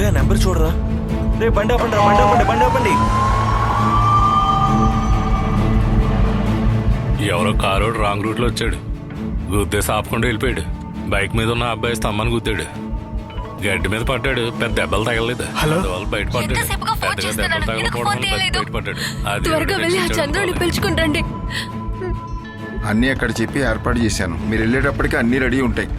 ఆ నెంబర్ చూడరా. రే బండి ఆపండి రా, బండి ఆపండి, బండి ఆపండి. ఎవరో కారోడు రాంగ్ రూట్లో వచ్చాడు. గుద్దేసి ఆపకుండా వెళ్ళిపోయాడు. బైక్ మీద ఉన్న అబ్బాయి స్తంభాన్ని గుద్దాడు. గడ్డి మీద పడ్డాడు. పెద్ద దెబ్బలు తగలేదు. వాళ్ళు బయట పడ్డాడు. పెద్దగా దెబ్బలు తగలకపోవడం బయట పడ్డాడు. అన్నీ అక్కడ చెప్పి ఏర్పాటు చేశాను. మీరు వెళ్ళేటప్పటికి అన్నీ రెడీ ఉంటాయి.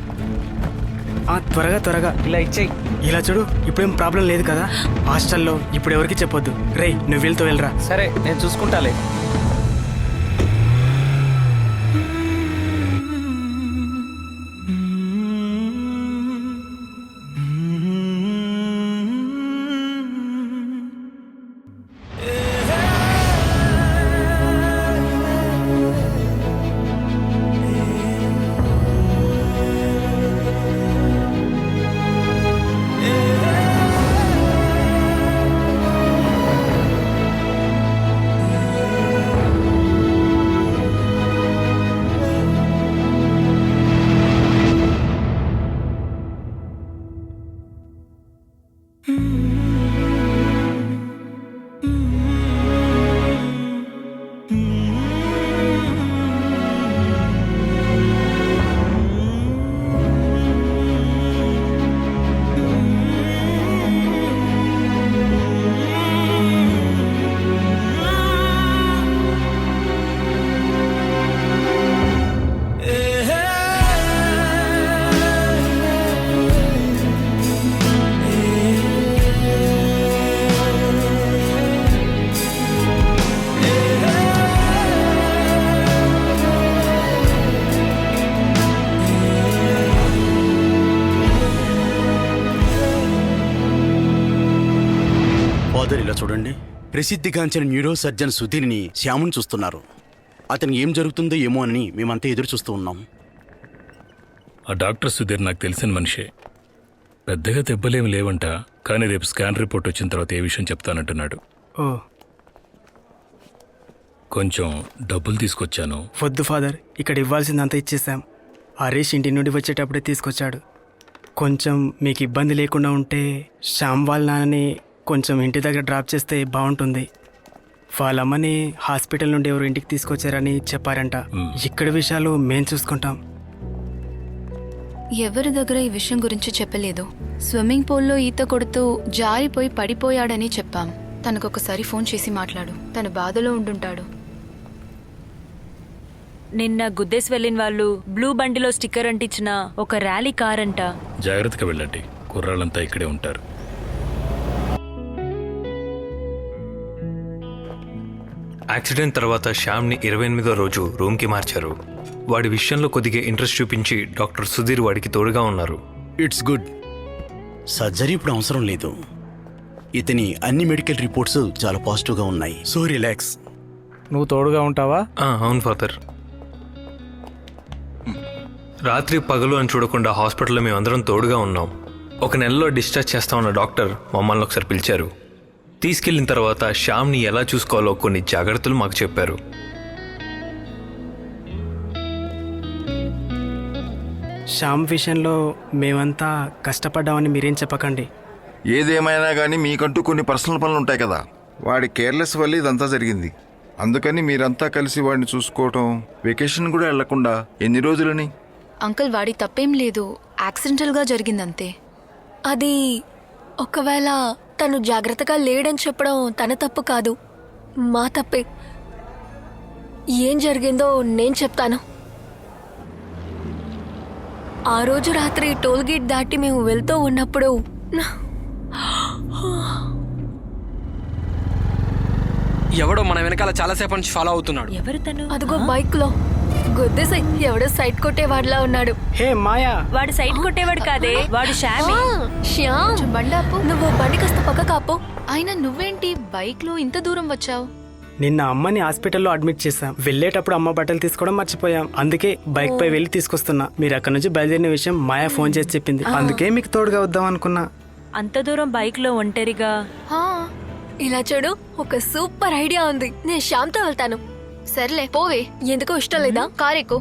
త్వరగా ఇలా ఇచ్చేయి. ఇలా చూడు, ఇప్పుడేం ప్రాబ్లం లేదు కదా. హాస్టల్లో ఇప్పుడు ఎవరికి చెప్పొద్దు. రేయ్ నువ్వు వెళ్తూ వెళ్ళరా. సరే నేను చూసుకుంటాలే. ఇలా చూడండి, ప్రసిద్ధిగాంచిన న్యూరో సర్జన్ సుధీర్ని శ్యాముని చూస్తున్నారు. అతనికి ఏం జరుగుతుందో ఏమో అని మేమంతా ఎదురు చూస్తూ ఉన్నాం. ఆ డాక్టర్ సుధీర్ నాకు తెలిసిన మనిషే. పెద్దగా దెబ్బలేమి లేవంట, కానీ రేపు స్కాన్ రిపోర్ట్ వచ్చిన తర్వాత ఏ విషయం చెప్తానంటున్నాడు. ఓ కొంచెం డబ్బులు తీసుకొచ్చాను. వద్దు ఫాదర్, ఇక్కడ ఇవ్వాల్సిందంతా ఇచ్చేసాం. హరీష్ ఇంటి నుండి వచ్చేటప్పుడే తీసుకొచ్చాడు. కొంచెం మీకు ఇబ్బంది లేకుండా ఉంటే శ్యామ్ వాళ్ళ నాన్నని కొంచెం ఇంటి దగ్గర డ్రాప్ చేస్తే బాగుంటుంది. వాళ్ళమ్మని హాస్పిటల్ నుండి ఎవరు ఇంటికి తీసుకొచ్చారని చెప్పారంట. ఇక్కడ విషయాలు మేం చూసుకుంటాం. ఎవరి దగ్గర ఈ విషయం గురించి చెప్పలేదు. స్విమ్మింగ్ పూల్లో ఈత కొడుతూ జారిపోయి పడిపోయాడని చెప్పాం. తనకొకసారి ఫోన్ చేసి మాట్లాడు. తను బాధలో ఉండుంటాడు. నిన్న గుద్దేసి వెళ్ళిన వాళ్ళు బ్లూ బండిలో స్టిక్కర్ అంటించిన ఒక ర్యాలీ కార్ అంట. జాగ్రత్తగా వెళ్ళండి, కుర్రాళ్ళంతా ఇక్కడే ఉంటారు. యాక్సిడెంట్ తర్వాత శ్యామ్ని 28వ రోజు రూమ్కి మార్చారు. వాడి విషయంలో కొద్దిగా ఇంట్రెస్ట్ చూపించి డాక్టర్ సుధీర్ వాడికి తోడుగా ఉన్నారు. It's good. సర్జరీ ఇప్పుడు అవసరం లేదు. ఇతని అన్ని మెడికల్ రిపోర్ట్స్ చాలా పాజిటివ్గా ఉన్నాయి. So relax. నువ్వు తోడుగా ఉంటావా? అవును ఫాదర్. రాత్రి పగలు అని చూడకుండా హాస్పిటల్లో మేమందరం తోడుగా ఉన్నాం. 1 నెలలో డిశ్చార్జ్ చేస్తామన్న డాక్టర్ మమ్మల్ని ఒకసారి పిలిచారు. తీసుకెళ్లిన తర్వాత శ్యామ్ని ఎలా చూసుకోవాలో కొన్ని జాగ్రత్తలు మాకు చెప్పారు. శ్యామ్ విషయంలో మేమంతా కష్టపడ్డామని మీరేం చెప్పకండి. ఏదేమైనా కానీ మీకంటూ కొన్ని పర్సనల్ పనులు ఉంటాయి కదా. వాడి కేర్లెస్ వల్ల ఇదంతా జరిగింది. అందుకని మీరంతా కలిసి వాడిని చూసుకోవటం, వెకేషన్ కూడా వెళ్లకుండా ఎన్ని రోజులని. అంకుల్, వాడి తప్పేం లేదు. యాక్సిడెంటల్గా జరిగిందంతే. అది ఒకవేళ తను జాగ్రత్తగా లేడని చెప్పడం తన తప్పు కాదు, మా తప్పే. ఏం జరిగిందో నేను చెప్తాను. ఆ రోజు రాత్రి టోల్ గేట్ దాటి మేము వెళ్తూ ఉన్నప్పుడు ఎవడో మన వెనకాల చాలాసేపు నుంచి ఫాలో అవుతున్నాడు. ఎవరు తను? అదిగో బైక్ లో గుద్దేసై ఎవడో సైడ్ కొట్టేవాడిలా ఉన్నాడు. హే మాయా, వాడు సైడ్ కొట్టేవాడు కాదే, వాడు శ్యామే. శ్యామ్, బండాపు. నువ్వు బండి కాస్త పక్క కాపు. అయినా నువ్వేంటి బైక్ లో ఇంత దూరం వచ్చావు? నిన్న అమ్మని హాస్పిటల్లో అడ్మిట్ చేశాం. వెళ్ళేటప్పుడు అమ్మ బట్టలు తీసుకోవడం మర్చిపోయాం. అందుకే బైక్ పై వెళ్ళి తీసుకొస్తున్నా. మీరు అక్కడ నుంచి బయలుదేరిన విషయం మాయా ఫోన్ చేసి చెప్పింది. అందుకే మీకు తోడుగా వద్దాం అనుకున్నా. అంత దూరం బైక్ లో ఒంటరిగా? ఇలా చూడు, ఒక సూపర్ ఐడియా ఉంది. నేను శ్యామ్తో వెళ్తాను. సర్లే పోవే. ఎందుకో ఇష్టం లేదా? కారెక్కు.